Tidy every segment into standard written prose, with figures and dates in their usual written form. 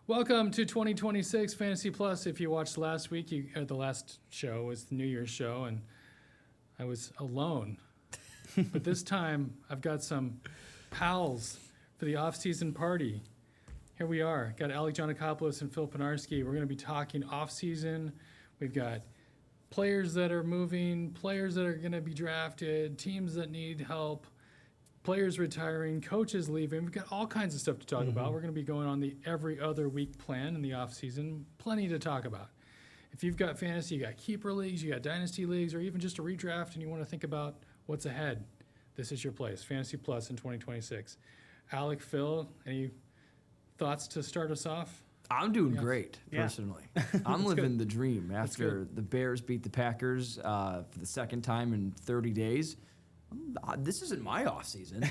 Welcome to 2026 Fantasy Plus. If you watched last week, the last show was the New Year's show, and I was alone. But this time, I've got some pals for the off-season party. Here we are. Got Alec Giannakopoulos and Phil Pinarski. We're going to be talking off-season. We've got players that are moving, players that are going to be drafted, teams that need help, players retiring, coaches leaving. We've got all kinds of stuff to talk about. We're going to be going on the every other week plan in the offseason. Plenty to talk about. If you've got fantasy, you got keeper leagues, you got dynasty leagues, or even just a redraft and you want to think about what's ahead, this is your place. Fantasy Plus in 2026. Alec, Phil, any thoughts to start us off? I'm doing great, personally. I'm living the dream after the Bears beat the Packers for the second time in 30 days. This isn't my off season.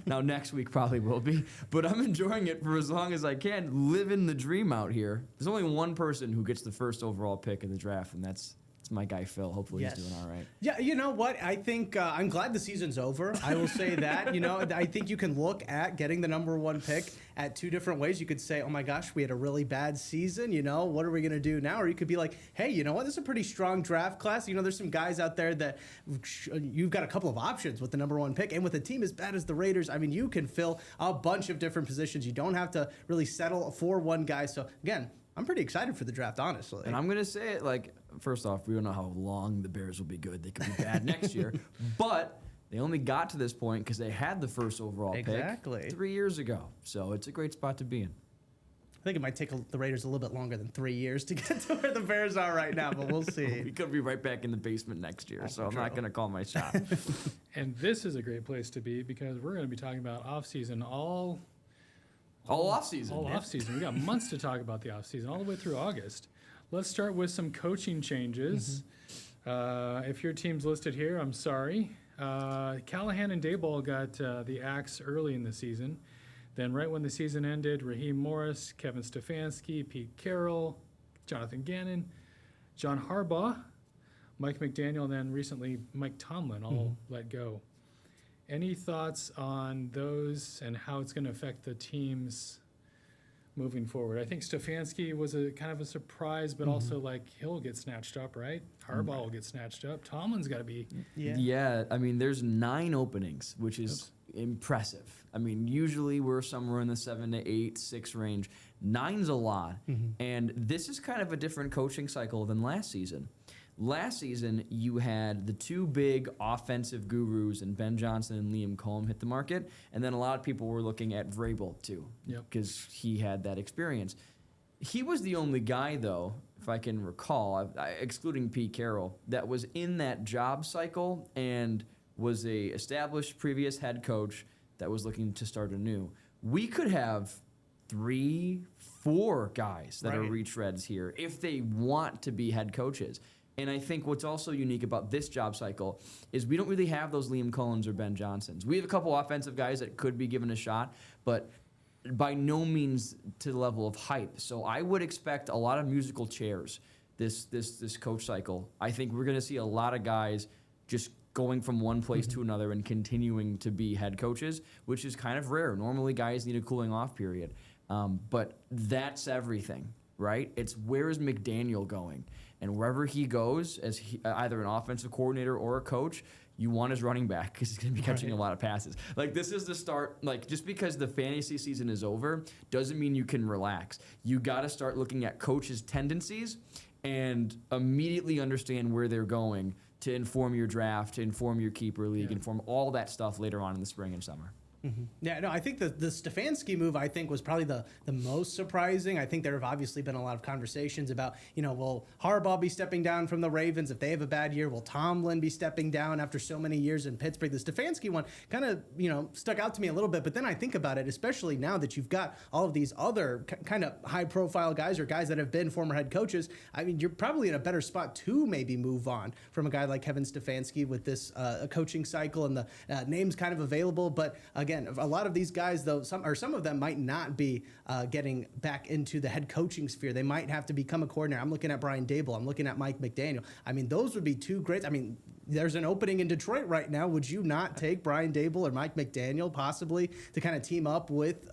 Now next week probably will be, but I'm enjoying it for as long as I can. Living the dream out here. There's only one person who gets the first overall pick in the draft, and that's my guy Phil. Hopefully he's doing all right. Yeah, you know what? I think I'm glad the season's over. I will say that. I think you can look at getting the number one pick at two different ways. You could say, oh my gosh, we had a really bad season. What are we going to do now? Or you could be like, hey, you know what? This is a pretty strong draft class. There's some guys out there that you've got a couple of options with the number one pick. And with a team as bad as the Raiders, you can fill a bunch of different positions. You don't have to really settle for one guy. So again, I'm pretty excited for the draft, honestly. And I'm going to say it first off, we don't know how long the Bears will be good. They could be bad next year. But they only got to this point because they had the first overall pick 3 years ago. So it's a great spot to be in. I think it might take the Raiders a little bit longer than 3 years to get to where the Bears are right now, but we'll see. We could be right back in the basement next year, so I'm not going to call my shot. And this is a great place to be because we're going to be talking about off-season all off-season. All off-season. We got months to talk about the off-season, all the way through August. Let's start with some coaching changes. If your team's listed here, I'm sorry. Callahan and Daboll got the axe early in the season. Then right when the season ended, Raheem Morris, Kevin Stefanski, Pete Carroll, Jonathan Gannon, John Harbaugh, Mike McDaniel, and then recently Mike Tomlin all let go. Any thoughts on those and how it's going to affect the teams moving forward? I think Stefanski was a kind of a surprise, but also he'll get snatched up, right? Harbaugh will get snatched up. Tomlin's got to be. Yeah, there's 9 openings, which is impressive. Usually we're somewhere in the 7 to 8, 6 range. 9's a lot, and this is kind of a different coaching cycle than last season. Last season, you had the two big offensive gurus and Ben Johnson and Liam Cohen hit the market, and then a lot of people were looking at Vrabel too, because he had that experience. He was the only guy, though, if I can recall, excluding Pete Carroll, that was in that job cycle and was a established previous head coach that was looking to start anew. We could have 3, 4 guys that are retreads here if they want to be head coaches. And I think what's also unique about this job cycle is we don't really have those Liam Cohens or Ben Johnsons. We have a couple offensive guys that could be given a shot, but by no means to the level of hype. So I would expect a lot of musical chairs this coach cycle. I think we're going to see a lot of guys just going from one place to another and continuing to be head coaches, which is kind of rare. Normally guys need a cooling off period. But that's everything. Right? It's where is McDaniel going? And wherever he goes, as either an offensive coordinator or a coach, you want his running back because he's going to be catching a lot of passes. This is the start. Just because the fantasy season is over doesn't mean you can relax. You got to start looking at coaches' tendencies and immediately understand where they're going to inform your draft, to inform your keeper league, inform all that stuff later on in the spring and summer. Yeah, no, I think the Stefanski move, was probably the most surprising. I think there have obviously been a lot of conversations about, will Harbaugh be stepping down from the Ravens if they have a bad year? Will Tomlin be stepping down after so many years in Pittsburgh? The Stefanski one kind of, stuck out to me a little bit, but then I think about it, especially now that you've got all of these other kind of high-profile guys or guys that have been former head coaches. You're probably in a better spot to maybe move on from a guy like Kevin Stefanski with this coaching cycle and the names kind of available, but again, a lot of these guys, though, some of them might not be getting back into the head coaching sphere. They might have to become a coordinator. I'm looking at Brian Daboll. I'm looking at Mike McDaniel. Those would be two great. there's an opening in Detroit right now. Would you not take Brian Dable or Mike McDaniel possibly to kind of team up with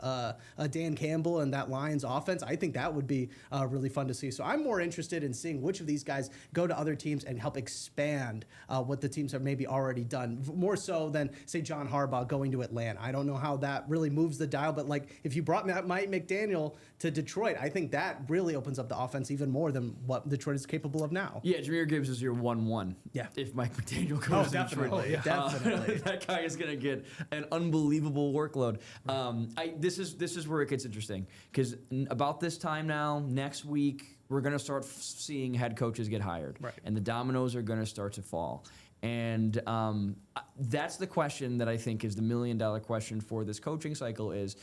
Dan Campbell and that Lions offense? I think that would be really fun to see. So I'm more interested in seeing which of these guys go to other teams and help expand what the teams have maybe already done, more so than, say, John Harbaugh going to Atlanta. I don't know how that really moves the dial, but like if you brought Mike McDaniel to Detroit, I think that really opens up the offense even more than what Detroit is capable of now. Yeah, Jahmyr Gibbs is your 1-1. Yeah. If Mike McDaniel goes to Detroit. Definitely. That guy is going to get an unbelievable workload. This is where it gets interesting, because about this time now, next week, we're going to start seeing head coaches get hired. Right. And the dominoes are going to start to fall. And that's the question that I think is the million-dollar question for this coaching cycle is,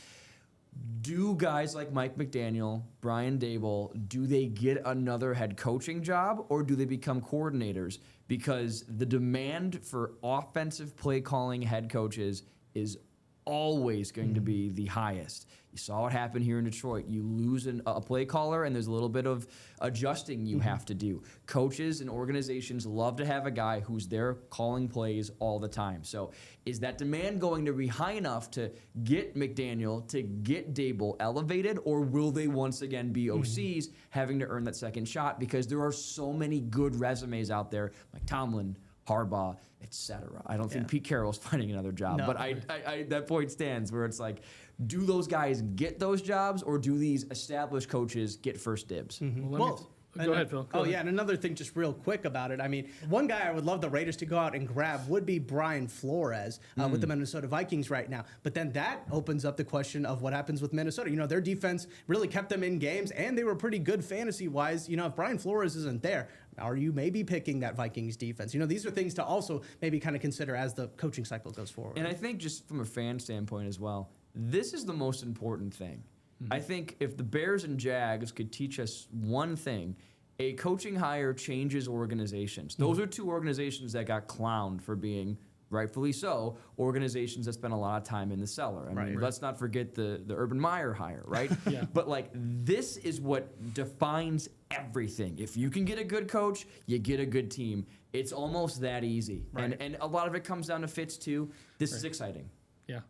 do guys like Mike McDaniel, Brian Dable, do they get another head coaching job, or do they become coordinators? Because the demand for offensive play calling head coaches is always going to be the highest. You saw what happened here in Detroit. You lose a play caller, and there's a little bit of adjusting you have to do. Coaches and organizations love to have a guy who's there calling plays all the time. So is that demand going to be high enough to get McDaniel, to get Dable elevated, or will they once again be OCs having to earn that second shot? Because there are so many good resumes out there, like Tomlin, Harbaugh, etc. I don't think Pete Carroll's finding another job, but I that point stands where it's like, do those guys get those jobs, or do these established coaches get first dibs? Go ahead, Phil. Go ahead. And another thing just real quick about it. I mean, one guy I would love the Raiders to go out and grab would be Brian Flores with the Minnesota Vikings right now. But then that opens up the question of what happens with Minnesota. You know, their defense really kept them in games, and they were pretty good fantasy-wise. You know, if Brian Flores isn't there, are you maybe picking that Vikings defense? You know, these are things to also maybe kind of consider as the coaching cycle goes forward. And I think just from a fan standpoint as well, this is the most important thing. I think if the Bears and Jags could teach us one thing, a coaching hire changes organizations. Those are two organizations that got clowned for being, rightfully so, organizations that spend a lot of time in the cellar. I mean, let's not forget the Urban Meyer hire, right? But like, this is what defines everything. If you can get a good coach, you get a good team. It's almost that easy. And a lot of it comes down to fits too. This is exciting. Yeah.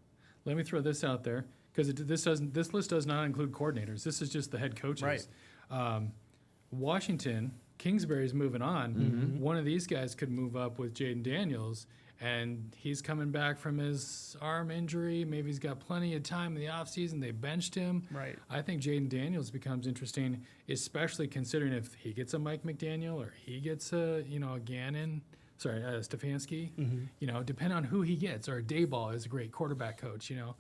Let me throw this out there, because this list does not include coordinators. This is just the head coaches. Washington, Kingsbury's moving on. One of these guys could move up with Jaden Daniels, and he's coming back from his arm injury. Maybe he's got plenty of time in the offseason. They benched him. I think Jaden Daniels becomes interesting, especially considering if he gets a Mike McDaniel or he gets a Stefanski. You know, depending on who he gets, or Dayball is a great quarterback coach. You know.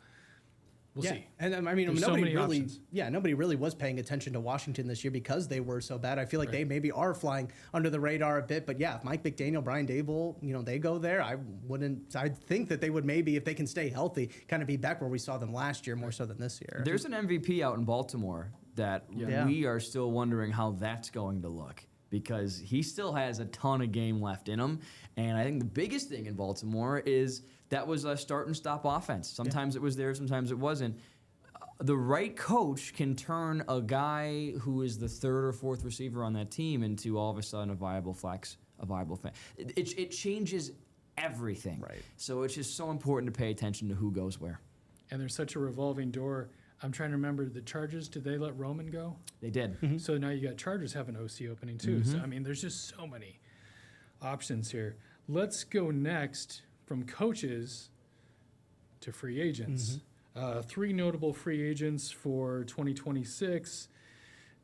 We'll see. And I mean, There's nobody really was paying attention to Washington this year because they were so bad. I feel like they maybe are flying under the radar a bit. But yeah, if Mike McDaniel, Brian Dable, you know, they go there, I'd think that they would maybe, if they can stay healthy, kind of be back where we saw them last year more so than this year. There's an MVP out in Baltimore that we are still wondering how that's going to look, because he still has a ton of game left in him. And I think the biggest thing in Baltimore is that was a start and stop offense. Sometimes it was there, sometimes it wasn't. The right coach can turn a guy who is the third or fourth receiver on that team into all of a sudden a viable flex, a viable fan. It changes everything. So it's just so important to pay attention to who goes where. And there's such a revolving door. I'm trying to remember the Chargers. Did they let Roman go? They did. So now you got Chargers have an OC opening too. So I mean, there's just so many options here. Let's go next from coaches to free agents. 3 notable free agents for 2026.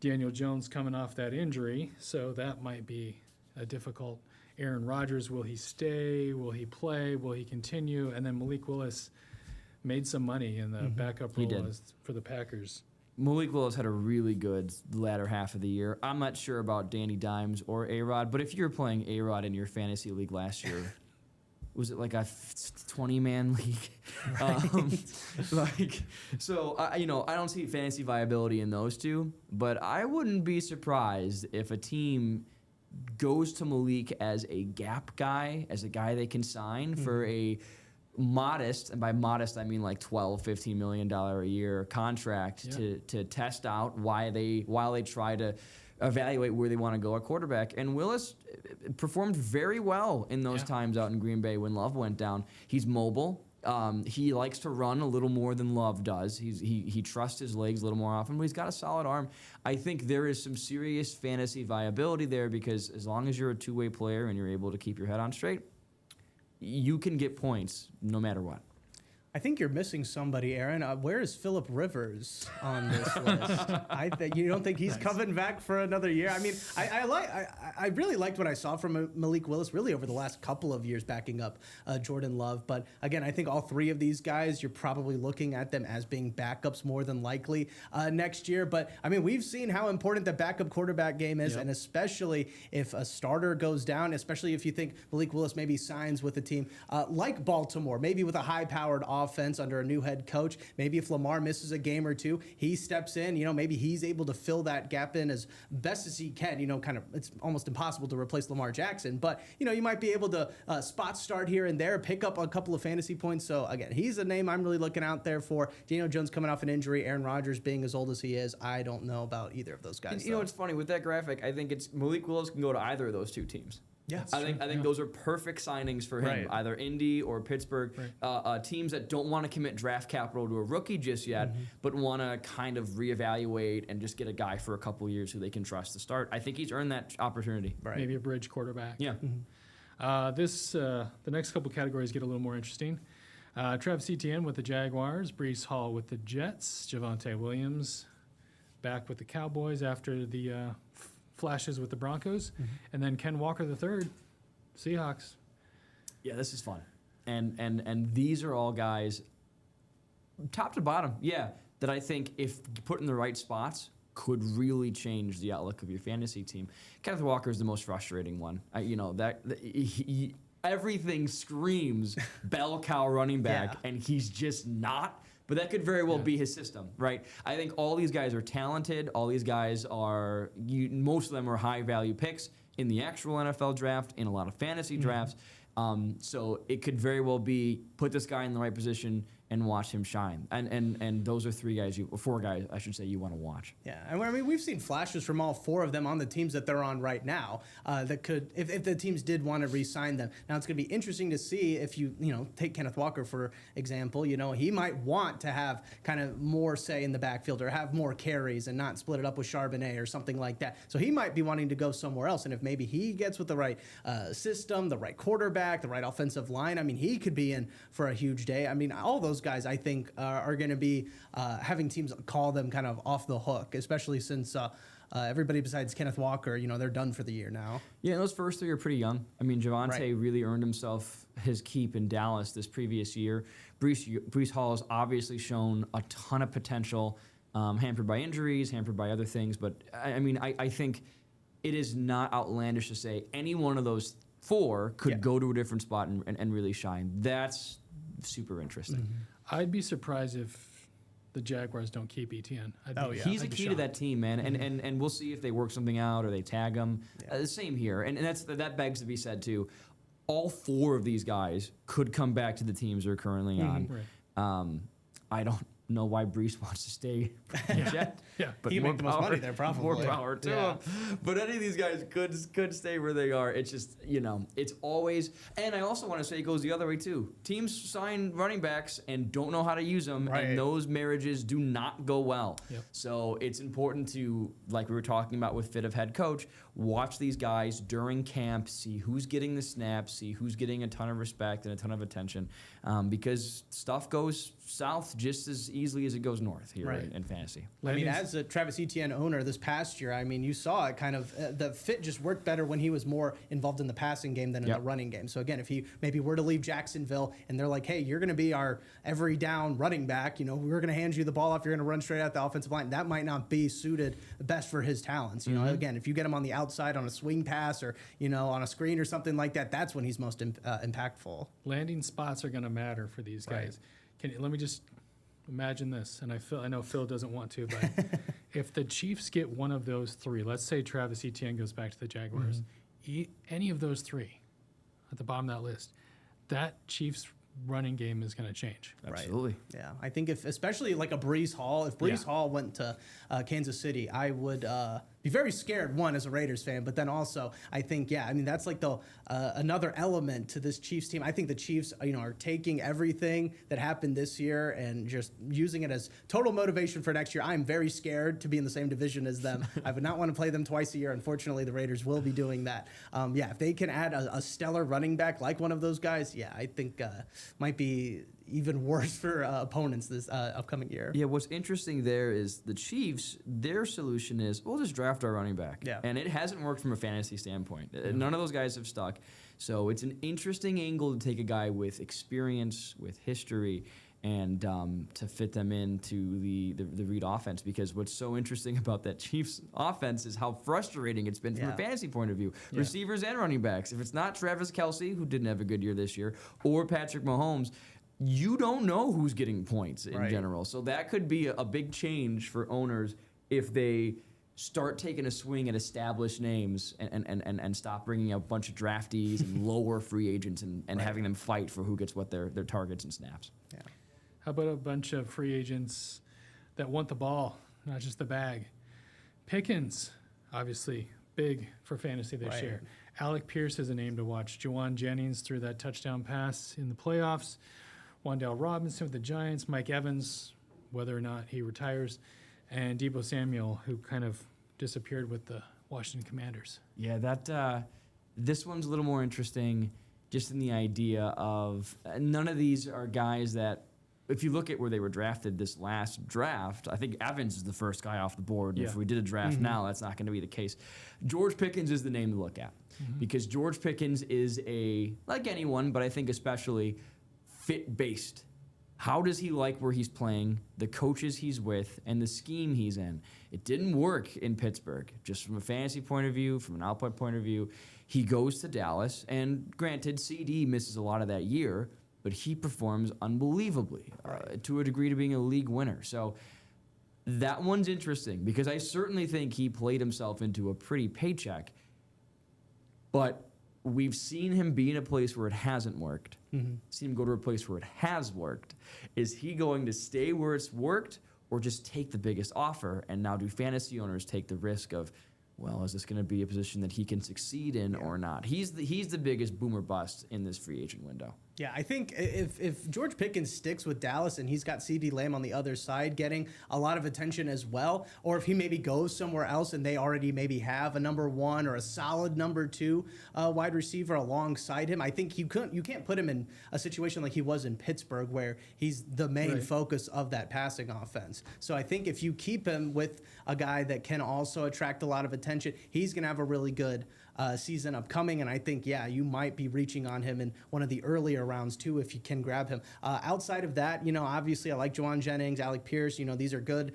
Daniel Jones coming off that injury, so that might be a difficult. Aaron Rodgers, will he stay? Will he play? Will he continue? And then Malik Willis made some money in the backup role for the Packers. Malik Willis had a really good latter half of the year. I'm not sure about Danny Dimes or A-Rod, but if you were playing A-Rod in your fantasy league last year, was it like a 20-man league? I don't see fantasy viability in those two, but I wouldn't be surprised if a team goes to Malik as a gap guy, as a guy they can sign for a modest, and by modest I mean like $12-15 million a year contract to test out while they try to evaluate where they want to go at quarterback. And Willis performed very well in those times out in Green Bay when Love went down. He's mobile. He likes to run a little more than Love does. He trusts his legs a little more often, but he's got a solid arm. I think there is some serious fantasy viability there because as long as you're a two-way player and you're able to keep your head on straight, you can get points no matter what. I think you're missing somebody, Aaron. Where is Phillip Rivers on this list? You don't think he's coming back for another year? I mean, I really liked what I saw from Malik Willis really over the last couple of years backing up Jordan Love. But again, I think all three of these guys, you're probably looking at them as being backups more than likely next year. But I mean, we've seen how important the backup quarterback game is, and especially if a starter goes down, especially if you think Malik Willis maybe signs with a team like Baltimore, maybe with a high-powered offense under a new head coach. Maybe if Lamar misses a game or two, he steps in, maybe he's able to fill that gap in as best as he can. Kind of, it's almost impossible to replace Lamar Jackson, but you might be able to spot start here and there, pick up a couple of fantasy points. So again, he's a name I'm really looking out there for. Daniel Jones coming off an injury, Aaron Rodgers being as old as he is. I don't know about either of those guys. You know, it's funny with that graphic. I think it's Malik Willis can go to either of those two teams. Yeah, I think those are perfect signings for him, either Indy or Pittsburgh. Teams that don't want to commit draft capital to a rookie just yet, but want to kind of reevaluate and just get a guy for a couple years who they can trust to start. I think he's earned that opportunity. Maybe a bridge quarterback. Yeah. The next couple categories get a little more interesting. Travis Etienne with the Jaguars, Breece Hall with the Jets, Javonte Williams back with the Cowboys after the flashes with the Broncos, and then Ken Walker III, Seahawks. Yeah, this is fun, and these are all guys, top to bottom. Yeah, that I think if put in the right spots could really change the outlook of your fantasy team. Kenneth Walker is the most frustrating one. Everything screams bell cow running back, and he's just not. But that could very well be his system, right? I think all these guys are talented. All these guys are, most of them are high-value picks in the actual NFL draft, in a lot of fantasy drafts. So it could very well be put this guy in the right position and watch him shine. And those are four guys, I should say, you want to watch. Yeah, and I mean, we've seen flashes from all four of them on the teams that they're on right now that could, if the teams did want to re-sign them. Now, it's going to be interesting to see if you take Kenneth Walker, for example, he might want to have kind of more say in the backfield or have more carries and not split it up with Charbonnet or something like that. So he might be wanting to go somewhere else. And if maybe he gets with the right system, the right quarterback, the right offensive line, I mean, he could be in for a huge day. I mean, all those guys, I think, are going to be having teams call them kind of off the hook, especially since everybody besides Kenneth Walker, they're done for the year now. Yeah, those first three are pretty young. I mean, Javonte really earned himself his keep in Dallas this previous year. Breece Hall has obviously shown a ton of potential, hampered by injuries, hampered by other things. But, I think it is not outlandish to say any one of those four could go to a different spot and really shine. That's super interesting. I'd be surprised if the Jaguars don't keep Etienne. He's a key to that team, man. And we'll see if they work something out or they tag him. Same here. And that begs to be said, too. All four of these guys could come back to the teams they're currently on. I don't know why Breece wants to stay Jet. But he make the most money there, probably. More power to him. But any of these guys could stay where they are. It's just, it's always. And I also want to say it goes the other way too. Teams sign running backs and don't know how to use them, and those marriages do not go well. So it's important to, like we were talking about with fit of head coach, watch these guys during camp, see who's getting the snaps, see who's getting a ton of respect and a ton of attention, because stuff goes south just as easily as it goes north here in fantasy. I mean, as a Travis Etienne owner this past year, I mean, you saw it kind of, the fit just worked better when he was more involved in the passing game than in the running game. So again, if he maybe were to leave Jacksonville and they're like, hey, you're going to be our every down running back, we're going to hand you the ball off, you're going to run straight out the offensive line, that might not be suited best for his talents. Again, if you get him on the outside on a swing pass or, on a screen or something like that, that's when he's most impactful. Landing spots are going to matter for these guys. Let me just imagine this, and I know Phil doesn't want to, but if the Chiefs get one of those three, let's say Travis Etienne goes back to the Jaguars, any of those three at the bottom of that list, that Chiefs running game is going to change. Absolutely. Yeah, I think especially like a Breece Hall, if Breece Hall went to Kansas City, I would be very scared, one, as a Raiders fan, but then also I think, yeah, I mean, that's like the another element to this Chiefs team. I think the Chiefs, are taking everything that happened this year and just using it as total motivation for next year. I'm very scared to be in the same division as them. I would not want to play them twice a year. Unfortunately, the Raiders will be doing that. If they can add a stellar running back like one of those guys, I think might be even worse for opponents this upcoming year. Yeah, what's interesting there is the Chiefs, their solution is, we'll just draft our running back. Yeah. And it hasn't worked from a fantasy standpoint. None of those guys have stuck. So it's an interesting angle to take a guy with experience, with history, and to fit them into the Reed offense, because what's so interesting about that Chiefs offense is how frustrating it's been from a fantasy point of view. Yeah. Receivers and running backs. If it's not Travis Kelce, who didn't have a good year this year, or Patrick Mahomes, you don't know who's getting points in general. So that could be a big change for owners if they start taking a swing at established names and stop bringing out a bunch of draftees and lower free agents and having them fight for who gets what their targets and snaps. Yeah. How about a bunch of free agents that want the ball, not just the bag? Pickens, obviously, big for fantasy this year. Alec Pierce is a name to watch. Juwan Jennings threw that touchdown pass in the playoffs. Wan'Dale Robinson with the Giants. Mike Evans, whether or not he retires. And Deebo Samuel, who kind of disappeared with the Washington Commanders. Yeah, this one's a little more interesting just in the idea of none of these are guys that, if you look at where they were drafted this last draft, I think Evans is the first guy off the board. Yeah. If we did a draft now, that's not going to be the case. George Pickens is the name to look at because George Pickens is like anyone, but I think especially fit-based. How does he like where he's playing, the coaches he's with, and the scheme he's in? It didn't work in Pittsburgh, just from a fantasy point of view, from an output point of view. He goes to Dallas, and granted, CD misses a lot of that year, but he performs unbelievably to a degree to being a league winner. So that one's interesting because I certainly think he played himself into a pretty paycheck, but we've seen him be in a place where it hasn't worked. Seen him go to a place where it has worked. Is he going to stay where it's worked or just take the biggest offer? And now do fantasy owners take the risk of, well, is this going to be a position that he can succeed in or not? He's the biggest boomer bust in this free agent window. Yeah, I think if George Pickens sticks with Dallas and he's got CeeDee Lamb on the other side getting a lot of attention as well, or if he maybe goes somewhere else and they already maybe have a number one or a solid number two wide receiver alongside him, I think you can't put him in a situation like he was in Pittsburgh where he's the main focus of that passing offense. So I think if you keep him with a guy that can also attract a lot of attention, he's going to have a really good season upcoming, and I think, you might be reaching on him in one of the earlier rounds too if you can grab him. Outside of that, obviously I like Juwan Jennings, Alec Pierce. These are good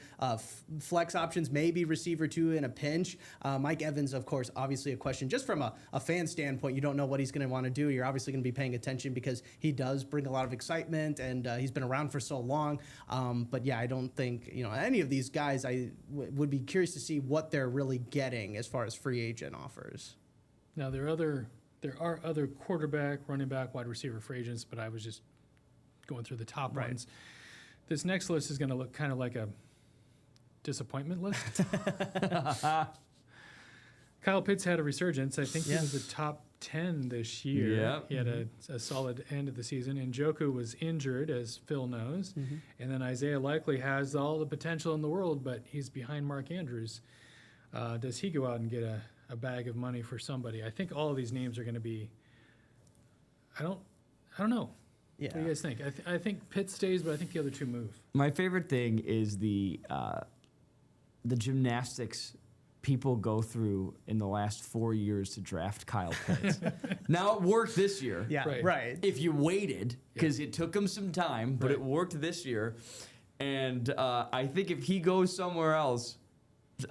flex options, maybe receiver two in a pinch. Mike Evans, of course, obviously a question. Just from a fan standpoint, you don't know what he's going to want to do. You're obviously going to be paying attention because he does bring a lot of excitement, and he's been around for so long. But I don't think, any of these guys, I would be curious to see what they're really getting as far as free agent offers. Now, there are other quarterback, running back, wide receiver free agents, but I was just going through the top ones. This next list is going to look kind of like a disappointment list. Kyle Pitts had a resurgence. I think he was the top 10 this year. Yeah. He had a solid end of the season. And Njoku was injured, as Phil knows. And then Isaiah Likely has all the potential in the world, but he's behind Mark Andrews. Does he go out and get a bag of money for somebody? I think all of these names are going to be. I don't know. Yeah. What do you guys think? I think Pitt stays, but I think the other two move. My favorite thing is the gymnastics people go through in the last 4 years to draft Kyle Pitts. Now it worked this year. Yeah, right. If you waited, because it took him some time, but it worked this year. And I think if he goes somewhere else,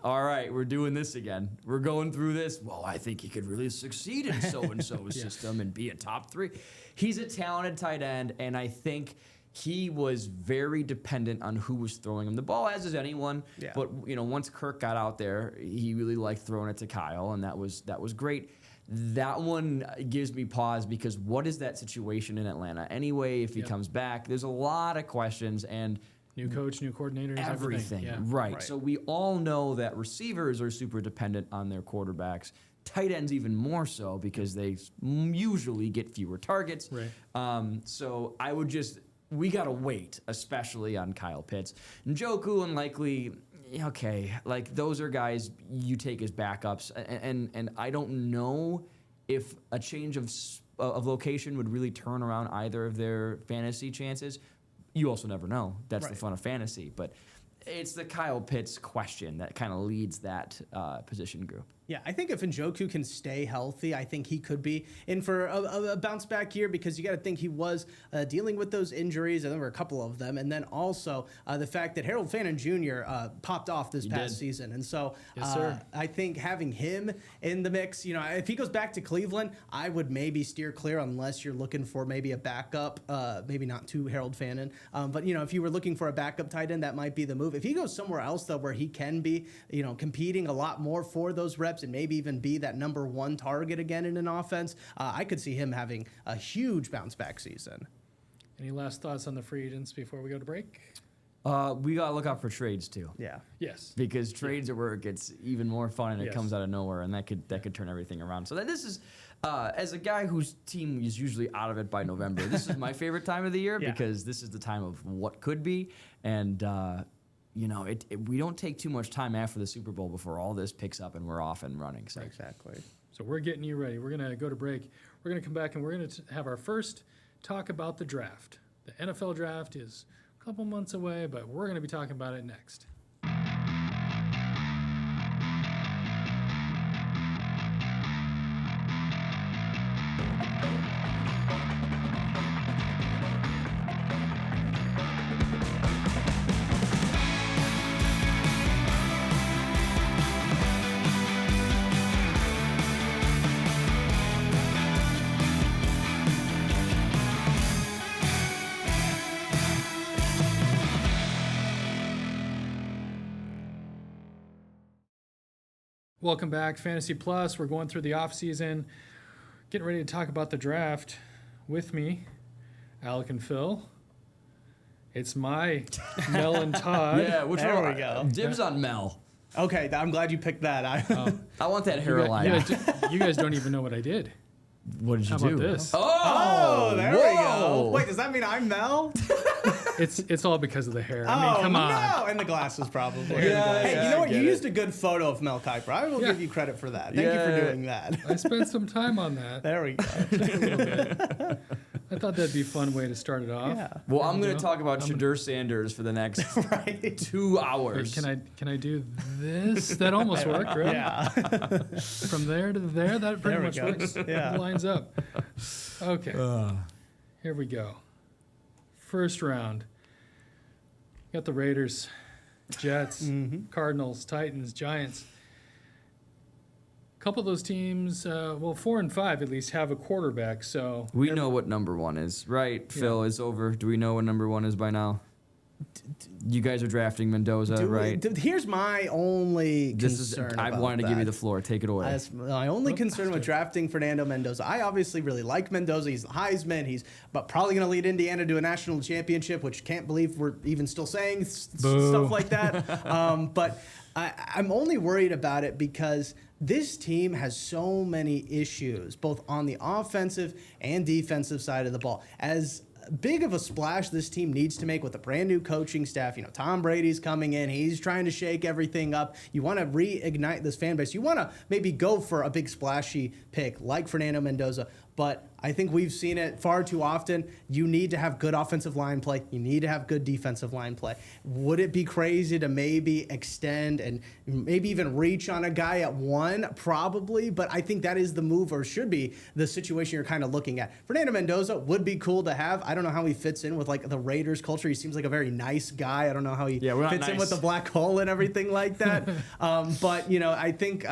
all right, we're doing this again. We're going through this. Well, I think he could really succeed in so-and-so's system and be a top three. He's a talented tight end, and I think he was very dependent on who was throwing him the ball, as is anyone. Yeah. But once Kirk got out there, he really liked throwing it to Kyle, and that was great. That one gives me pause because what is that situation in Atlanta? Anyway, if he comes back, there's a lot of questions, and New coach, new coordinators, everything. Yeah. Right. So we all know that receivers are super dependent on their quarterbacks. Tight ends even more so because they usually get fewer targets. Right. So I would we got to wait, especially on Kyle Pitts. Njoku and likely, okay, like those are guys you take as backups. And I don't know if a change of location would really turn around either of their fantasy chances. You also never know. That's the fun of fantasy. But it's the Kyle Pitts question that kind of leads that position group. Yeah, I think if Njoku can stay healthy, I think he could be in for a bounce back year because you got to think he was dealing with those injuries, and there were a couple of them. And then also the fact that Harold Fannin Jr. Popped off this past season. And so I think having him in the mix, if he goes back to Cleveland, I would maybe steer clear unless you're looking for maybe a backup, maybe not to Harold Fannin. But, if you were looking for a backup tight end, that might be the move. If he goes somewhere else, though, where he can be, competing a lot more for those reps, and maybe even be that number one target again in an offense, I could see him having a huge bounce back season. Any last thoughts on the free agents before we go to break? We got to look out for trades too. Yeah. Yes. Because trades are where it gets even more fun and it comes out of nowhere, and that could turn everything around. So this is, as a guy whose team is usually out of it by November, this is my favorite time of the year because this is the time of what could be, and we don't take too much time after the Super Bowl before all this picks up and we're off and running. So. Exactly. So we're getting you ready. We're going to go to break. We're going to come back and we're going to have our first talk about the draft. The NFL draft is a couple months away, but we're going to be talking about it next. Welcome back, Fantasy Plus. We're going through the offseason, getting ready to talk about the draft. With me, Alec and Phil. It's my Mel and Todd. Yeah, which there one? We go. Dibs on Mel. Okay, I'm glad you picked that. I want that hairline. You guys don't even know what I did. What did you How do? about this? Oh, there we go. Wait, does that mean I'm Mel? It's all because of the hair. I mean, come on. No, and the glasses probably. Yeah, hey, yeah, you know what? I You get used a good photo of Mel Kiper. I will give you credit for that. Thank you for doing that. I spent some time on that. There we go. A little bit. I thought that'd be a fun way to start it off. Yeah. Well, I'm going to talk about Shadur Sanders for the next 2 hours. Wait, can I do this? That almost worked, right? Yeah. From there to there, that pretty much go. works. Yeah. It lines up. Okay. Here we go. First round. Got the Raiders, Jets, Cardinals, Titans, Giants. A couple of those teams, 4 and 5 at least, have a quarterback. So we know what number one is, right? Phil is over. Do we know what number one is by now? You guys are drafting Mendoza, right? Here's my only concern. I wanted to give you the floor. Take it away. That's my only concern with drafting Fernando Mendoza. I obviously really like Mendoza. He's the Heisman. He's probably going to lead Indiana to a national championship, which can't believe we're even still saying stuff like that. But I'm only worried about it because this team has so many issues, both on the offensive and defensive side of the ball. As big of a splash this team needs to make with a brand new coaching staff. Tom Brady's coming in. He's trying to shake everything up. You want to reignite this fan base. You want to maybe go for a big splashy pick like Fernando Mendoza. But I think we've seen it far too often. You need to have good offensive line play. You need to have good defensive line play. Would it be crazy to maybe extend and maybe even reach on a guy at 1? Probably, but I think that is the move, or should be the situation you're kind of looking at. Fernando Mendoza would be cool to have. I don't know how he fits in with like the Raiders culture. He seems like a very nice guy. I don't know how he fits in with the black hole and everything like that. But I think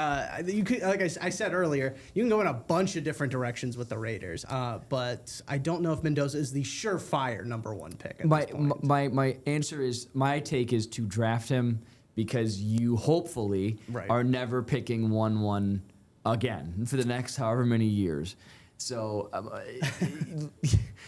you could, like I said earlier, you can go in a bunch of different directions with the Raiders. But I don't know if Mendoza is the surefire number one pick at this point. My answer is, my take is to draft him because you hopefully are never picking 1-1 again for the next however many years. So,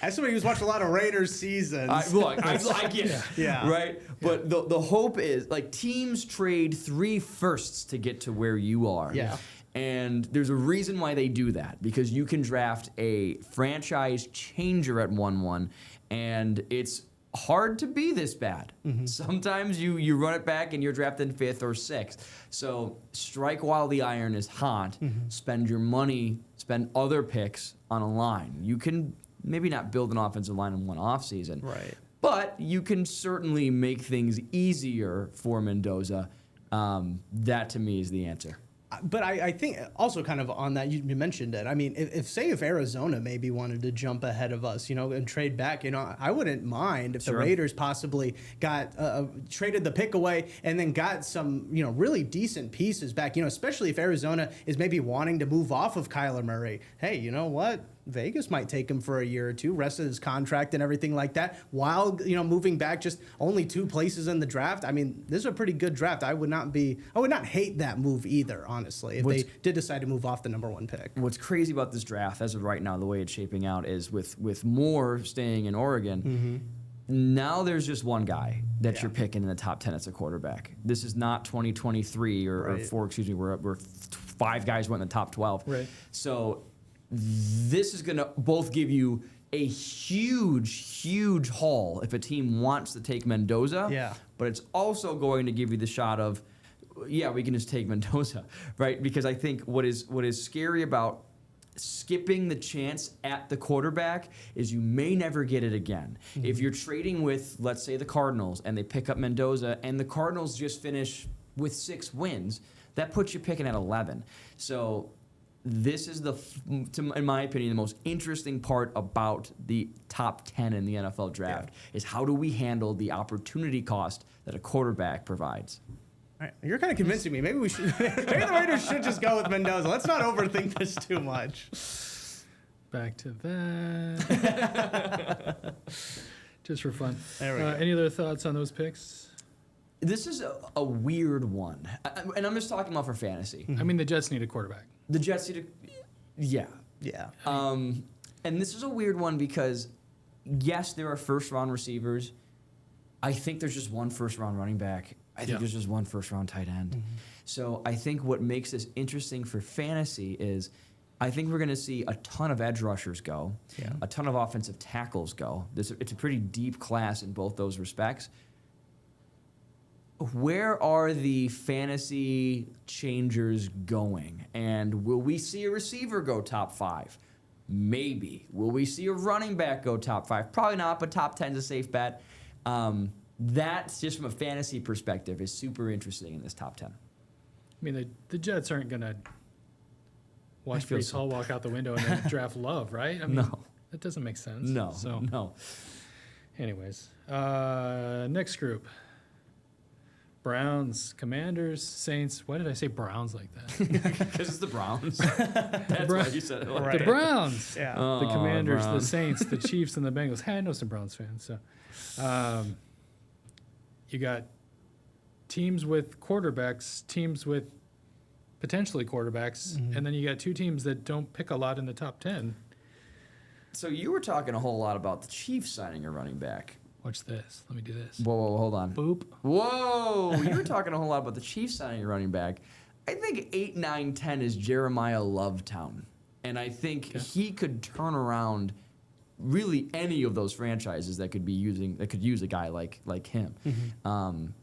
As somebody who's watched a lot of Raiders seasons, I get it. Yeah. Right? But the hope is, like, teams trade 3 firsts to get to where you are. Yeah. And there's a reason why they do that, because you can draft a franchise changer at 1-1, and it's hard to be this bad. Sometimes you run it back and you're drafted 5th or 6th. So strike while the iron is hot. Spend your money, spend other picks on a line. You can maybe not build an offensive line in one offseason. Right. But you can certainly make things easier for Mendoza. That, to me, is the answer. But I think also kind of on that, you mentioned it. I mean, if Arizona maybe wanted to jump ahead of us, and trade back, I wouldn't mind if the Raiders possibly got traded the pick away and then got some, really decent pieces back, especially if Arizona is maybe wanting to move off of Kyler Murray. Hey, you know what? Vegas might take him for a year or two, rest of his contract and everything like that, while moving back just only 2 places in the draft. I mean, this is a pretty good draft. I would not hate that move either, honestly, if they did decide to move off the number 1 pick. What's crazy about this draft, as of right now, the way it's shaping out, is with Moore staying in Oregon. Now there's just one guy that you're picking in the top 10 as a quarterback. This is not 2023 or 4, excuse me, where 5 guys went in the top 12. Right. So this is going to both give you a huge haul if a team wants to take Mendoza. Yeah. But it's also going to give you the shot of, we can just take Mendoza, right? Because I think what is scary about skipping the chance at the quarterback is you may never get it again. If you're trading with, let's say, the Cardinals, and they pick up Mendoza, and the Cardinals just finish with 6 wins, that puts you picking at 11. So this is in my opinion, the most interesting part about the top 10 in the NFL draft is how do we handle the opportunity cost that a quarterback provides. All right. You're kind of convincing me. Maybe the Raiders should just go with Mendoza. Let's not overthink this too much. Back to that. Just for fun. There we go. Any other thoughts on those picks? This is a weird one. And I'm just talking about for fantasy. I mean, the Jets need a quarterback. The Jets need Yeah. and this is a weird one because, yes, there are first-round receivers. I think there's just one first-round running back. I think there's just one first-round tight end. So I think what makes this interesting for fantasy is I think we're going to see a ton of edge rushers go, a ton of offensive tackles go. It's a pretty deep class in both those respects. Where are the fantasy changers going? And will we see a receiver go top 5? Maybe. Will we see a running back go top 5? Probably not, but top 10 is a safe bet. That's just from a fantasy perspective is super interesting in this top 10. I mean, the Jets aren't going to watch Breece Hall walk out the window and then draft Love, right? I mean, No. That doesn't make sense. No. Anyways, next group. Browns, Commanders, Saints. Why did I say Browns like that? Because it's the Browns. That's why you said it like Right. The Browns. Yeah. The Commanders, the Browns. Saints, the Chiefs, and the Bengals. Hey, I know some Browns fans. So, you got teams with quarterbacks, teams with potentially quarterbacks, and then you got 2 teams that don't pick a lot in the top 10. So you were talking a whole lot about the Chiefs signing a running back. Watch this. Let me do this. Whoa, hold on. Boop. Whoa, you were talking a whole lot about the Chiefs signing a running back. I think 8, 9, 10 is Jeremiah Lovetown. And I think he could turn around really any of those franchises that could use a guy like him.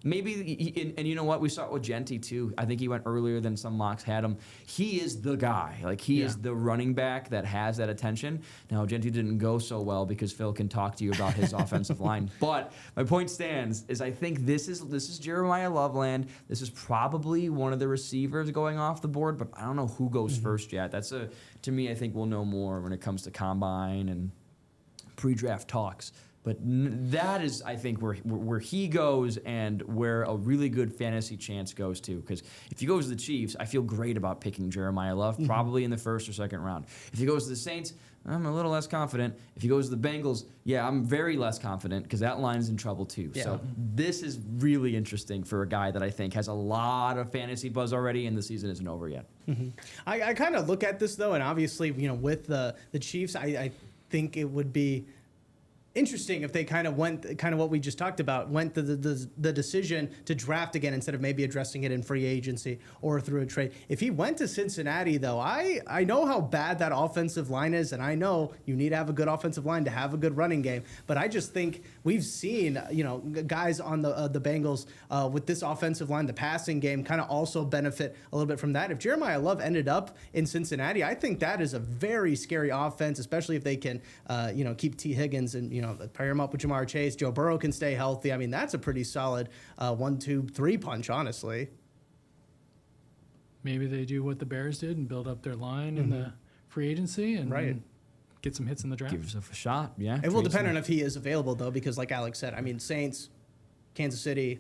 Maybe and you know what, we saw it with Genti too. I think he went earlier than some mocks had him. He is the guy. Like he is the running back that has that attention. Now Genti didn't go so well because Phil can talk to you about his offensive line. But my point stands is I think this is Jeremiah Loveland. This is probably one of the receivers going off the board, but I don't know who goes first yet. To me, I think we'll know more when it comes to combine and pre-draft talks But that is, I think, where he goes and where a really good fantasy chance goes to. Because if he goes to the Chiefs, I feel great about picking Jeremiah Love, probably in the first or second round. If he goes to the Saints, I'm a little less confident. If he goes to the Bengals, yeah, I'm very less confident because that line's in trouble too. Yeah. So this is really interesting for a guy that I think has a lot of fantasy buzz already, and the season isn't over yet. I kind of look at this though, and obviously, with the Chiefs, I think it would be interesting if they kind of went what we just talked about, went the decision to draft again instead of maybe addressing it in free agency or through a trade. If he went to Cincinnati, though, I know how bad that offensive line is, and I know you need to have a good offensive line to have a good running game. But I just think we've seen, guys on the Bengals with this offensive line, the passing game kind of also benefit a little bit from that. If Jeremiah Love ended up in Cincinnati, I think that is a very scary offense, especially if they can, keep T. Higgins and, pair him up with Jamar Chase. Joe Burrow can stay healthy. I mean, that's a pretty solid 1, 2, 3 punch, honestly. Maybe they do what the Bears did and build up their line in the free agency and Right. get some hits in the draft. Give yourself a shot, yeah. It will depend on if he is available, though, because like Alex said, I mean, Saints, Kansas City,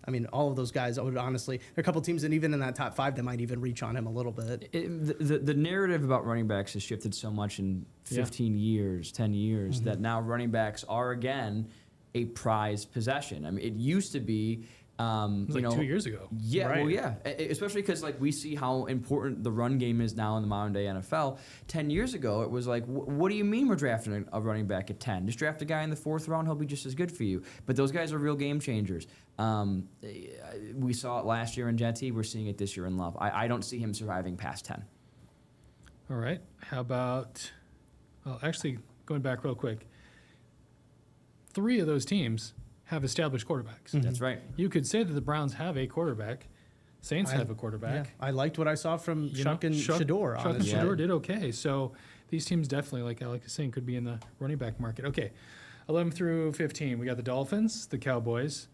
I mean, all of those guys, I would honestly, there are a couple teams that even in that top 5 that might even reach on him a little bit. The narrative about running backs has shifted so much in 15 years, 10 years, that now running backs are, again, a prized possession. I mean, it used to be... It was like 2 years ago. Yeah, Right. well, yeah. Especially because we see how important the run game is now in the modern day NFL. 10 years ago, it was like, what do you mean we're drafting a running back at 10? Just draft a guy in the 4th round, he'll be just as good for you. But those guys are real game changers. We saw it last year in Jetty. We're seeing it this year in Love. I don't see him surviving past 10. All right. How about, actually, going back real quick, 3 of those teams have established quarterbacks. That's right. You could say that the Browns have a quarterback. Saints have a quarterback. Yeah, I liked what I saw from Chuck and Chuck Shador. and honestly. Shador did okay. So these teams definitely, like Alec is saying, could be in the running back market. Okay, 11 through 15. We got the Dolphins, the Cowboys,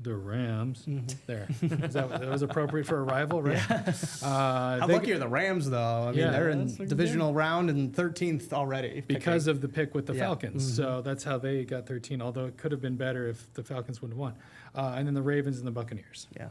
the Rams. There. That was appropriate for a rival, right? How lucky are the Rams, though? I mean, Yeah, they're in that's like divisional round and 13th already. because of the pick with the Yeah. Falcons. So that's how they got 13, although it could have been better if the Falcons would have won. And then the Ravens and the Buccaneers. Yeah.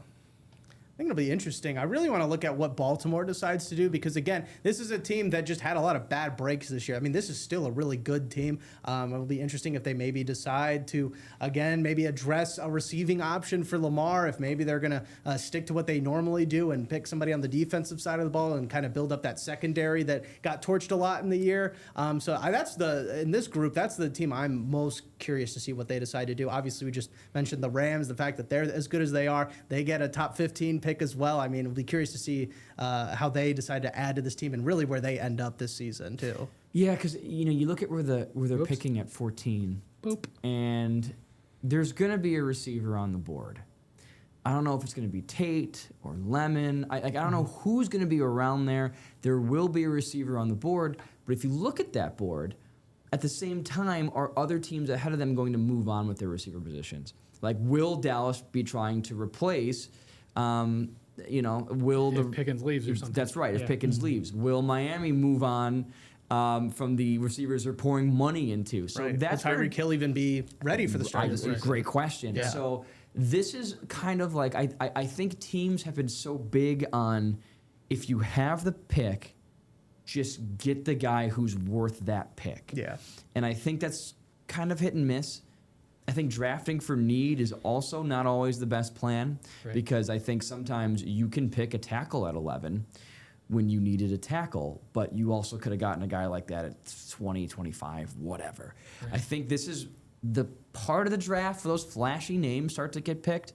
I think it'll be interesting. I really want to look at what Baltimore decides to do because, again, this is a team that just had a lot of bad breaks this year. I mean, this is still a really good team. It'll be interesting if they maybe decide to, again, maybe address a receiving option for Lamar, if maybe they're going to stick to what they normally do and pick somebody on the defensive side of the ball and kind of build up that secondary that got torched a lot in the year. In this group, that's the team I'm most curious to see what they decide to do. Obviously, we just mentioned the Rams, the fact that they're as good as they are. They get a top 15 pick as well. I mean, we'll be curious to see how they decide to add to this team and really where they end up this season too. Yeah, because you look at where they're picking at 14, Boop. and there's going to be a receiver on the board. I don't know if it's going to be Tate or Lemon. I don't know who's going to be around there. There will be a receiver on the board, but if you look at that board, at the same time, are other teams ahead of them going to move on with their receiver positions? Like, will Dallas be trying to replace? If Pickens leaves or something. That's right. If Yeah. Pickens leaves, will Miami move on from the receivers they're pouring money into? So Right. that's will where Tyreek Hill even be ready for the start of the season? great question. Yeah. So this is kind of like I think teams have been so big on if you have the pick, just get the guy who's worth that pick. Yeah. And I think that's kind of hit and miss. I think drafting for need is also not always the best plan Right. because I think sometimes you can pick a tackle at 11 when you needed a tackle, but you also could have gotten a guy like that at 20, 25, whatever. Right. I think this is the part of the draft where those flashy names start to get picked.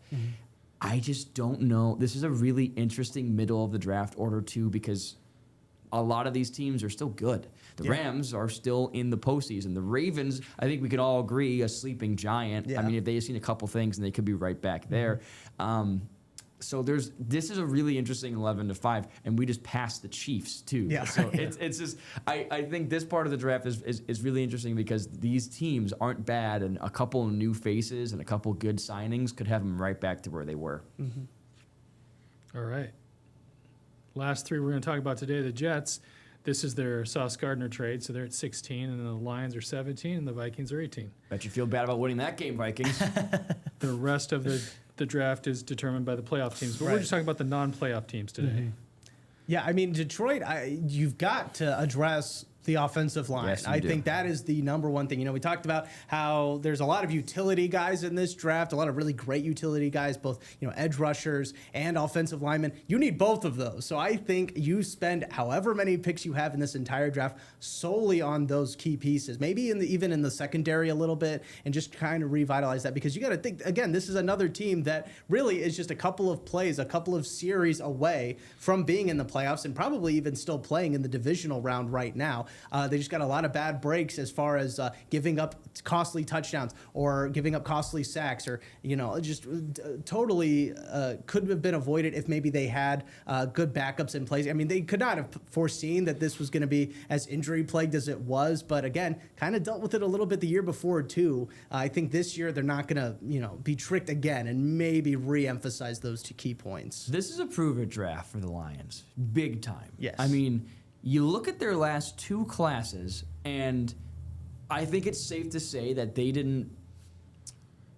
I just don't know. This is a really interesting middle of the draft order too because a lot of these teams are still good. The Yeah. Rams are still in the postseason. The Ravens, I think we could all agree, a sleeping giant. Yeah. I mean, if they had seen a couple things, and they could be right back there. So this is a really interesting 11 to 5, and we just passed the Chiefs too. Yeah. So it's just I think this part of the draft is really interesting because these teams aren't bad, and a couple of new faces and a couple good signings could have them right back to where they were. All right. Last 3 we're going to talk about today, the Jets. this is their Sauce Gardner trade, so they're at 16, and the Lions are 17, and the Vikings are 18. Bet you feel bad about winning that game, Vikings. The rest of the draft is determined by the playoff teams, but we're Right. just talking about the non-playoff teams today. Yeah, I mean, Detroit, you've got to address the offensive line. Yes, you I do. think that is the number one thing. We talked about how there's a lot of utility guys in this draft, a lot of really great utility guys, both, edge rushers and offensive linemen. You need both of those. So I think you spend however many picks you have in this entire draft solely on those key pieces, maybe even in the secondary a little bit, and just kind of revitalize that, because you got to think, again, this is another team that really is just a couple of plays, a couple of series away from being in the playoffs and probably even still playing in the divisional round right now. They just got a lot of bad breaks as far as giving up costly touchdowns or giving up costly sacks, or just totally could have been avoided if maybe they had good backups in place. I mean, they could not have foreseen that this was going to be as injury plagued as it was, but again, kind of dealt with it a little bit the year before too. I think this year they're not going to be tricked again and maybe re-emphasize those two key points. This is a prove-it draft for the Lions, big time. Yes. I mean, you look at their last two classes, and I think it's safe to say that they didn't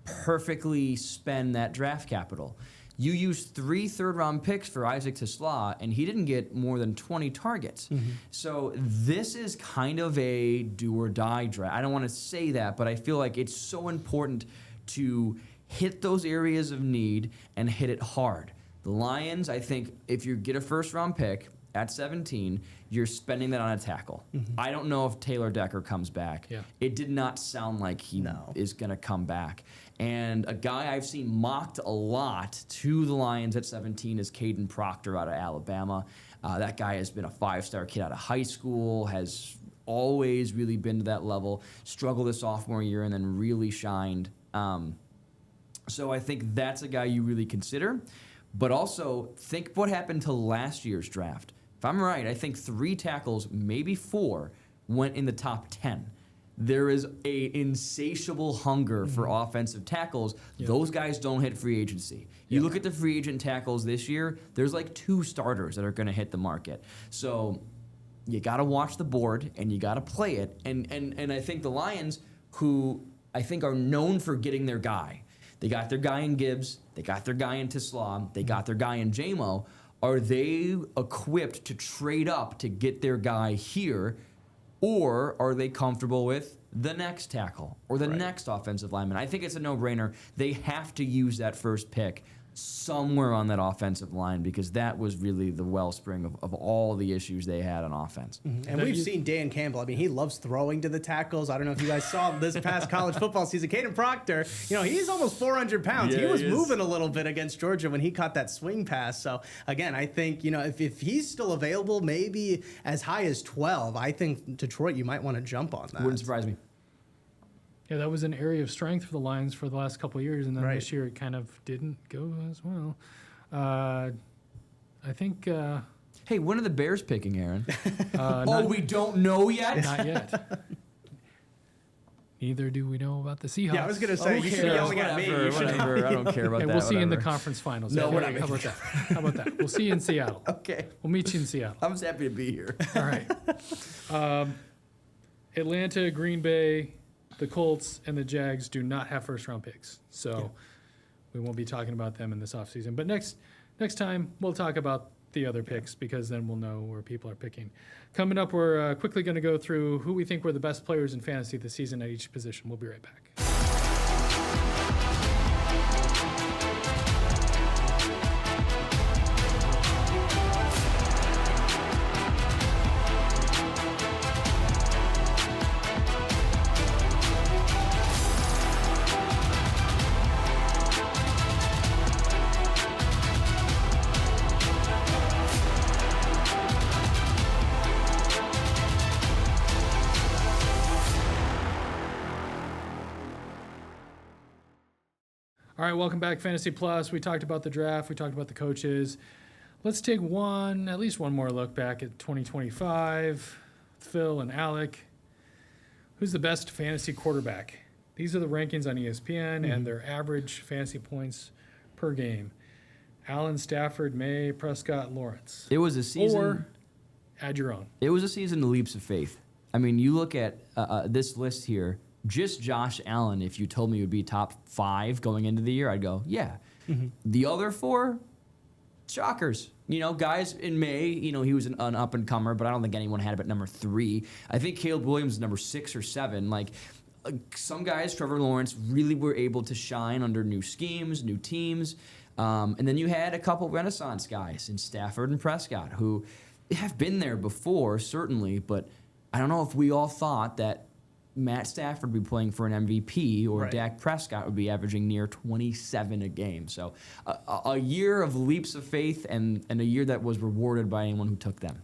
perfectly spend that draft capital. You used 3 third-round picks for Isaac Tesla, and he didn't get more than 20 targets. So this is kind of a do-or-die draft. I don't want to say that, but I feel like it's so important to hit those areas of need and hit it hard. The Lions, I think, if you get a first-round pick at 17, you're spending that on a tackle. I don't know if Taylor Decker comes back. Yeah. It did not sound like he is going to come back. And a guy I've seen mocked a lot to the Lions at 17 is Caden Proctor out of Alabama. That guy has been a 5-star kid out of high school, has always really been to that level, struggled his sophomore year, and then really shined. So I think that's a guy you really consider. But also, think what happened to last year's draft. If I'm right, I think 3 tackles, maybe 4, went in the top 10. There is a insatiable hunger for offensive tackles. Yep. Those guys don't hit free agency. You look at the free agent tackles this year, there's like 2 starters that are going to hit the market. So you got to watch the board, and you got to play it. And I think the Lions, who I think are known for getting their guy, they got their guy in Gibbs, they got their guy in Tesla, they got their guy in JMO. Are they equipped to trade up to get their guy here, or are they comfortable with the next tackle or the next offensive lineman? I think it's a no-brainer. They have to use that first pick somewhere on that offensive line, because that was really the wellspring of all the issues they had on offense. And we've seen Dan Campbell. I mean, he loves throwing to the tackles. I don't know if you guys saw this past college football season. Caden Proctor, he's almost 400 pounds. Yeah, he was he is. moving a little bit against Georgia when he caught that swing pass. So, again, I think, if he's still available, maybe as high as 12, I think Detroit, you might want to jump on that. Wouldn't surprise me. Yeah, that was an area of strength for the Lions for the last couple of years, and then Right. this year it kind of didn't go as well. I think Hey, when are the Bears picking, Aaron? We don't know yet? not yet. Neither do we know about the Seahawks. Yeah, I was going to say, you should be yelling at me. You should not Whatever. be- I don't care about Hey, that. we'll see you in the whatever. conference finals. No, okay? we're not How about that? How about that? We'll see you in Seattle. Okay. We'll meet you in Seattle. I'm just happy to be here. All right. Atlanta, Green Bay, the Colts, and the Jags do not have first-round picks. So we won't be talking about them in this offseason. But next time, we'll talk about the other picks, because then we'll know where people are picking. Coming up, we're quickly going to go through who we think were the best players in fantasy this season at each position. We'll be right back. All right, welcome back, Fantasy Plus. We talked about the draft. We talked about the coaches. Let's take at least one more look back at 2025. Phil and Alec. Who's the best fantasy quarterback? These are the rankings on ESPN and their average fantasy points per game. Allen, Stafford, May, Prescott, Lawrence. It was a season. Or add your own. It was a season of leaps of faith. I mean, you look at this list here, just Josh Allen, if you told me it would be top 5 going into the year, I'd go, yeah. The other 4, shockers. You know, guys in May, you know, he was an up-and-comer, but I don't think anyone had him at number 3. I think Caleb Williams is number 6 or 7. Like, some guys, Trevor Lawrence, really were able to shine under new schemes, new teams. And then you had a couple Renaissance guys in Stafford and Prescott who have been there before, certainly, but I don't know if we all thought that Matt Stafford would be playing for an MVP or Dak Prescott would be averaging near 27 a game. So a year of leaps of faith and a year that was rewarded by anyone who took them.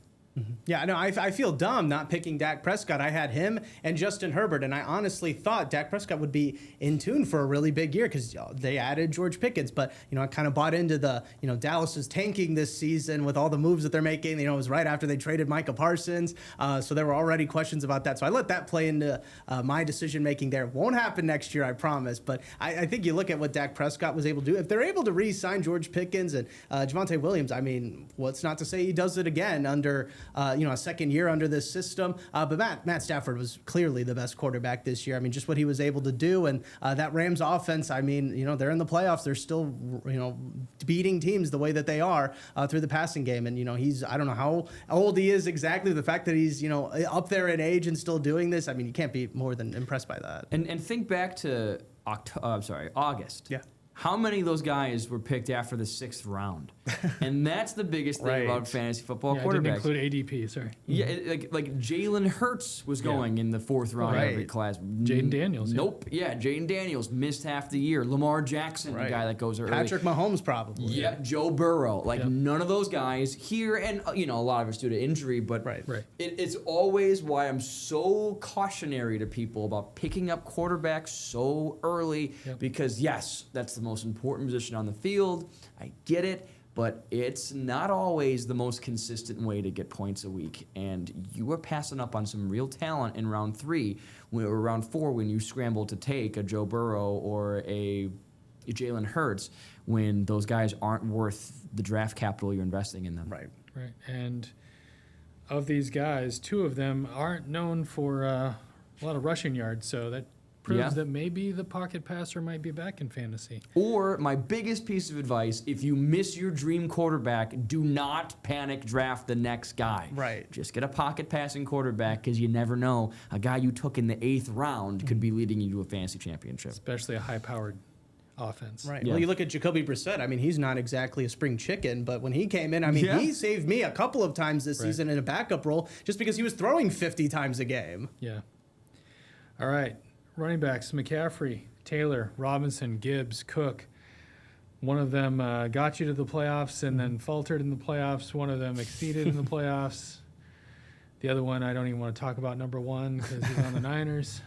Yeah, no, I feel dumb not picking Dak Prescott. I had him and Justin Herbert, and I honestly thought Dak Prescott would be in tune for a really big year because they added George Pickens. But, you know, I kind of bought into the, you know, Dallas is tanking this season with all the moves that they're making. You know, it was right after they traded Micah Parsons, so there were already questions about that. So I let that play into my decision-making there. Won't happen next year, I promise. But I think you look at what Dak Prescott was able to do. If they're able to re-sign George Pickens and Javonte Williams, I mean, what's not to say he does it again under you know, a second year under this system. But Matt Stafford was clearly the best quarterback this year. I mean, just what he was able to do. And that Rams offense, I mean, you know, they're in the playoffs. They're still, you know, beating teams the way that they are through the passing game. And, you know, I don't know how old he is exactly. The fact that he's, you know, up there in age and still doing this, I mean, you can't be more than impressed by that. And think back to August. Yeah. How many of those guys were picked after the 6th round? And that's the biggest thing about fantasy football Yeah, quarterbacks. didn't include ADP, sorry. Yeah, like Jalen Hurts was going in the 4th round of every class. Jaden Daniels. Nope. Yeah, Jaden Daniels missed half the year. Lamar Jackson, the guy that goes early. Patrick Mahomes probably. Yeah, Joe Burrow. Like none of those guys here, and you know, a lot of it's due to injury, but it's always why I'm so cautionary to people about picking up quarterbacks so early because yes, that's the most important position on the field. I get it. But it's not always the most consistent way to get points a week. And you were passing up on some real talent in round 3 or round 4 when you scrambled to take a Joe Burrow or a Jalen Hurts when those guys aren't worth the draft capital you're investing in them. Right. And of these guys, 2 of them aren't known for a lot of rushing yards. So that proves that maybe the pocket passer might be back in fantasy. Or my biggest piece of advice, if you miss your dream quarterback, do not panic draft the next guy. Right. Just get a pocket passing quarterback because you never know. A guy you took in the 8th round could be leading you to a fantasy championship. Especially a high-powered offense. Right. Yeah. Well, you look at Jacoby Brissett. I mean, he's not exactly a spring chicken, but when he came in, I mean, he saved me a couple of times this season in a backup role just because he was throwing 50 times a game. Yeah. All right. Running backs, McCaffrey, Taylor, Robinson, Gibbs, Cook. One of them got you to the playoffs and then faltered in the playoffs. One of them exceeded in the playoffs. The other one, I don't even want to talk about number 1 because he's on the Niners.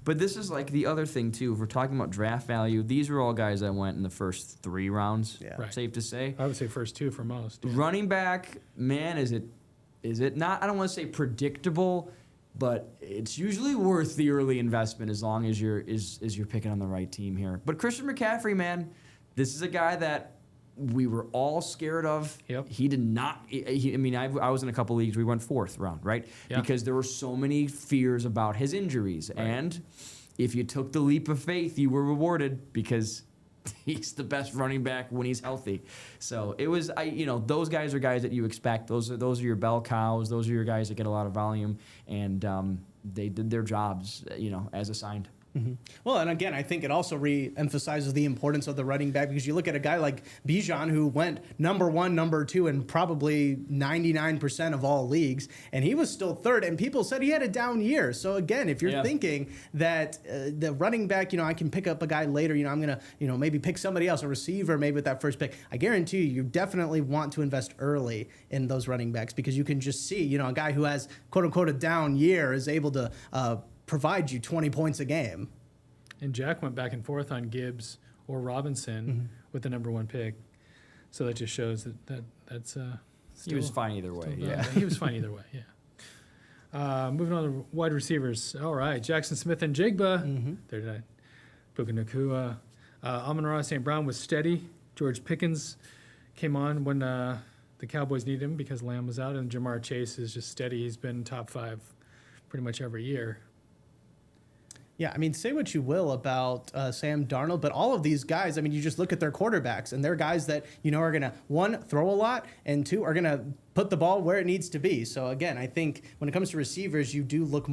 But this is like the other thing, too. If we're talking about draft value, these are all guys that went in the first 3 rounds, safe to say. I would say first 2 for most. Yeah. Running back, man, is it not, I don't want to say predictable, but it's usually worth the early investment as long as you're picking on the right team here. But Christian McCaffrey, man, this is a guy that we were all scared of. Yep. He did not. I mean, I was in a couple leagues. We went 4th round, right? Yeah. Because there were so many fears about his injuries, and if you took the leap of faith, you were rewarded because he's the best running back when he's healthy. So it was, those guys are guys that you expect. Those are your bell cows. Those are your guys that get a lot of volume, and they did their jobs, as assigned. Mm-hmm. Well, and again, I think it also re-emphasizes the importance of the running back because you look at a guy like Bijan who went number 1, number 2 in probably 99% of all leagues, and he was still 3rd, and people said he had a down year. So again, if you're thinking that the running back, I can pick up a guy later, I'm going to, maybe pick somebody else, a receiver, maybe with that first pick, I guarantee you definitely want to invest early in those running backs because you can just see, a guy who has quote unquote a down year is able to provide you 20 points a game. And Jack went back and forth on Gibbs or Robinson with the number 1 pick. So that just shows that's he was fine either way. Yeah. He was fine either way. Yeah. Moving on to wide receivers. All right. Jackson Smith and Jigba. There tonight. Puka Nacua. Amon-Ra St. Brown was steady. George Pickens came on when the the Cowboys need him because Lamb was out, and Jamar Chase is just steady. He's been top 5 pretty much every year. Yeah, I mean, say what you will about Sam Darnold, but all of these guys, I mean, you just look at their quarterbacks, and they're guys that, are going to, 1, throw a lot, and 2, are going to put the ball where it needs to be. So, again, I think when it comes to receivers, you do look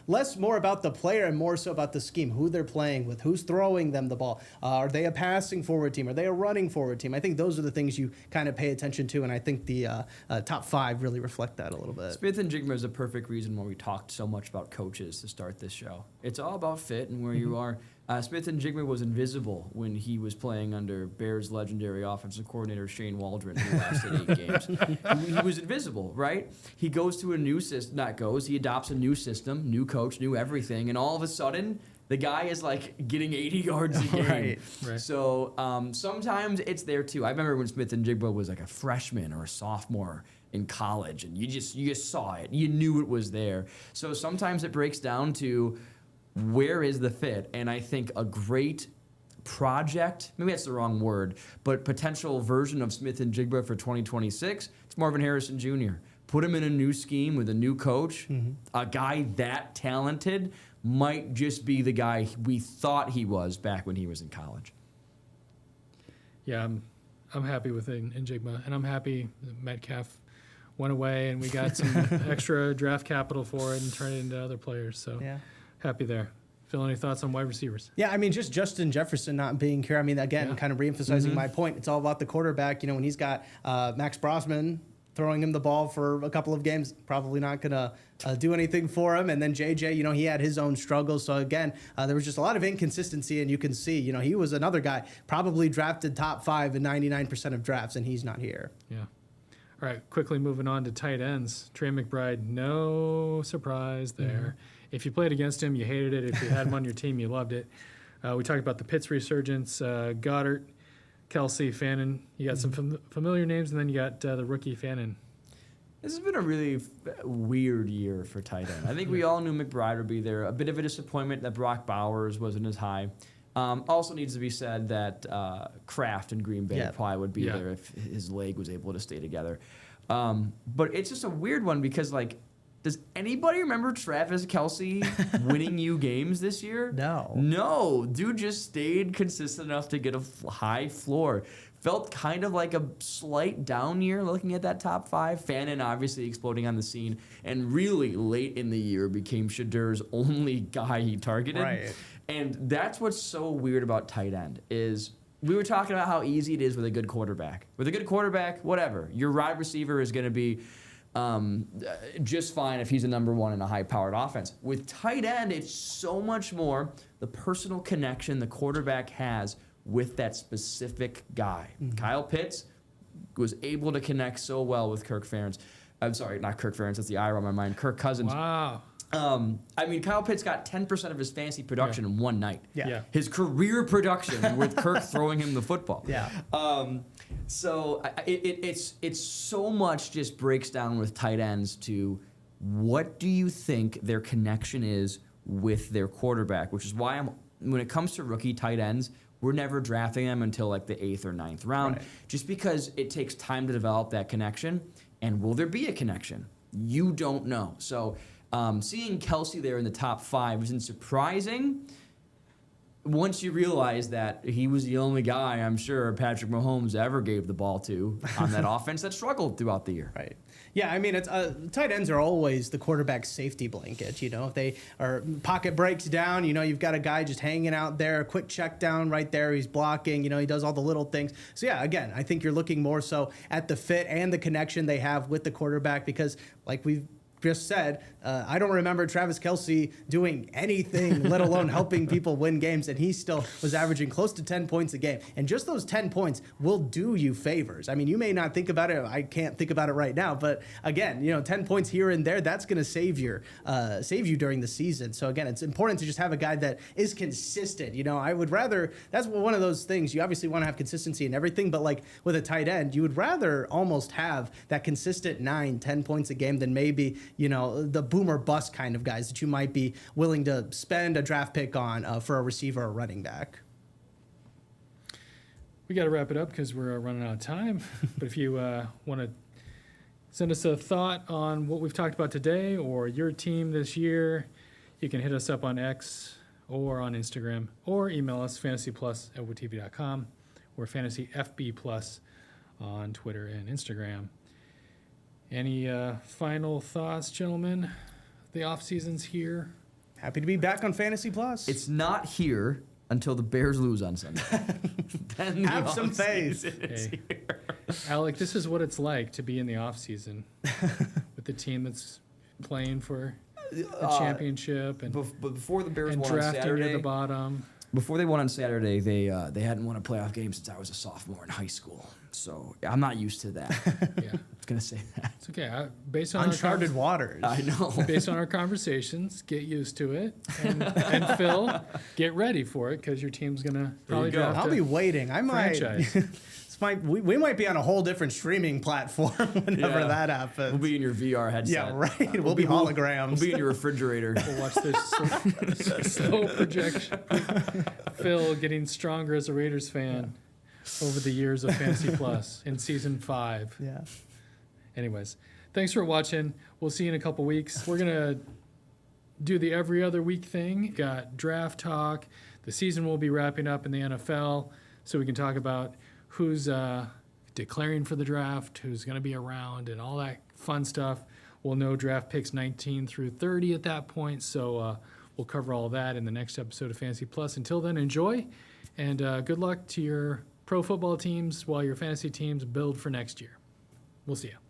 less about the player and more so about the scheme, who they're playing with, who's throwing them the ball. Are they a passing forward team? Are they a running forward team? I think those are the things you kind of pay attention to, and I think the top 5 really reflect that a little bit. Smith and Jigma is a perfect reason why we talked so much about coaches to start this show. It's all about fit and where you are. Smith and Jigma was invisible when he was playing under Bears legendary offensive coordinator Shane Waldron, who lasted 8 games. He was invisible, right? He goes to a new system, he adopts a new system, new coach, new everything, and all of a sudden, the guy is like getting 80 yards a game. Right. So sometimes it's there too. I remember when Smith and Jigma was like a freshman or a sophomore in college, and you just saw it. You knew it was there. So sometimes it breaks down to where is the fit? And I think a great project, maybe that's the wrong word, but potential version of Smith and Jigba for 2026, it's Marvin Harrison Jr. Put him in a new scheme with a new coach. A guy that talented might just be the guy we thought he was back when he was in college. Yeah, I'm happy with Njigba, and I'm happy that Metcalf went away and we got some extra draft capital for it and turned it into other players. So Yeah. happy there. Phil, any thoughts on wide receivers? Yeah, I mean, just Justin Jefferson not being here. I mean, again, kind of reemphasizing my point. It's all about the quarterback. When he's got Max Brosman throwing him the ball for a couple of games, probably not going to do anything for him. And then JJ, he had his own struggles. So again, there was just a lot of inconsistency, and you can see, he was another guy probably drafted top 5 in 99% of drafts, and he's not here. Yeah. All right, quickly moving on to tight ends. Trey McBride, no surprise there. If you played against him, you hated it. If you had him on your team, you loved it. We talked about the Pitts resurgence, Goddard, Kelsey, Fannin. You got some familiar names, and then you got the rookie Fannin. This has been a really weird year for tight end. I think we all knew McBride would be there. A bit of a disappointment that Brock Bowers wasn't as high. Also needs to be said that Kraft in Green Bay probably would be there if his leg was able to stay together. But it's just a weird one because, does anybody remember Travis Kelce winning you games this year? No. No. Dude just stayed consistent enough to get a high floor. Felt kind of like a slight down year looking at that top 5. Fannin obviously exploding on the scene. And really late in the year became Shadur's only guy he targeted. Right. And that's what's so weird about tight end is we were talking about how easy it is with a good quarterback. With a good quarterback, whatever. Your wide receiver is going to be just fine if he's a number 1 in a high-powered offense. With tight end, it's so much more the personal connection the quarterback has with that specific guy. Kyle Pitts was able to connect so well with Kirk Ferentz. I'm sorry, not Kirk Ferentz, that's the ire on my mind. Kirk Cousins. Wow. Kyle Pitts got 10% of his fantasy production in one night. Yeah. His career production with Kirk throwing him the football. Yeah. So it's so much just breaks down with tight ends to what do you think their connection is with their quarterback, which is why when it comes to rookie tight ends, we're never drafting them until the 8th or 9th round, just because it takes time to develop that connection. And will there be a connection? You don't know. So seeing Kelsey there in the top 5 isn't surprising once you realize that he was the only guy, I'm sure, Patrick Mahomes ever gave the ball to on that offense that struggled throughout the year. Right. Yeah, I mean, it's tight ends are always the quarterback's safety blanket. If they are pocket breaks down, you've got a guy just hanging out there, a quick check down right there. He's blocking. He does all the little things. So yeah, again, I think you're looking more so at the fit and the connection they have with the quarterback because, like we've just said, I don't remember Travis Kelce doing anything, let alone helping people win games, and he still was averaging close to 10 points a game. And just those 10 points will do you favors. I mean, you may not think about it. I can't think about it right now, but again, 10 points here and there, that's going to save you during the season. So again, it's important to just have a guy that is consistent. I would rather, that's one of those things, you obviously want to have consistency in everything, but with a tight end, you would rather almost have that consistent 9-10 points a game than maybe the boomer bust kind of guys that you might be willing to spend a draft pick on for a receiver or running back. We got to wrap it up because we're running out of time. But if you want to send us a thought on what we've talked about today or your team this year. You can hit us up on X or on Instagram, or email us fantasyplus@wtv.com or fantasyfbplus on Twitter and Instagram. Any final thoughts, gentlemen? The off season's here. Happy to be back on Fantasy Plus. It's not here until the Bears lose on Sunday. Then the Have some offseason faith. is Hey. here. Alec, this is what it's like to be in the off season with the team that's playing for a championship and, But before the Bears and won on drafting near Saturday, the bottom. before they won on Saturday, they hadn't won a playoff game since I was a sophomore in high school. So I'm not used to that. Yeah, I was gonna say that. it's okay. Based on Uncharted waters. I know. based on our conversations, get used to it. And Phil, get ready for it because your team's gonna probably go. draft I'll a be waiting. I might. franchise. We might be on a whole different streaming platform whenever Yeah. that happens. We'll be in your VR headset. Yeah, right. We'll be holograms. We'll be in your refrigerator. We'll watch this slow projection. Phil getting stronger as a Raiders fan over the years of Fantasy Plus in season 5. Yeah. Anyways, thanks for watching. We'll see you in a couple weeks. We're gonna do the every other week thing. Got draft talk. The season will be wrapping up in the NFL, so we can talk about who's declaring for the draft, who's going to be around, and all that fun stuff. We'll know draft picks 19 through 30 at that point, so we'll cover all that in the next episode of Fantasy Plus. Until then, enjoy, and good luck to your pro football teams while your fantasy teams build for next year. We'll see you.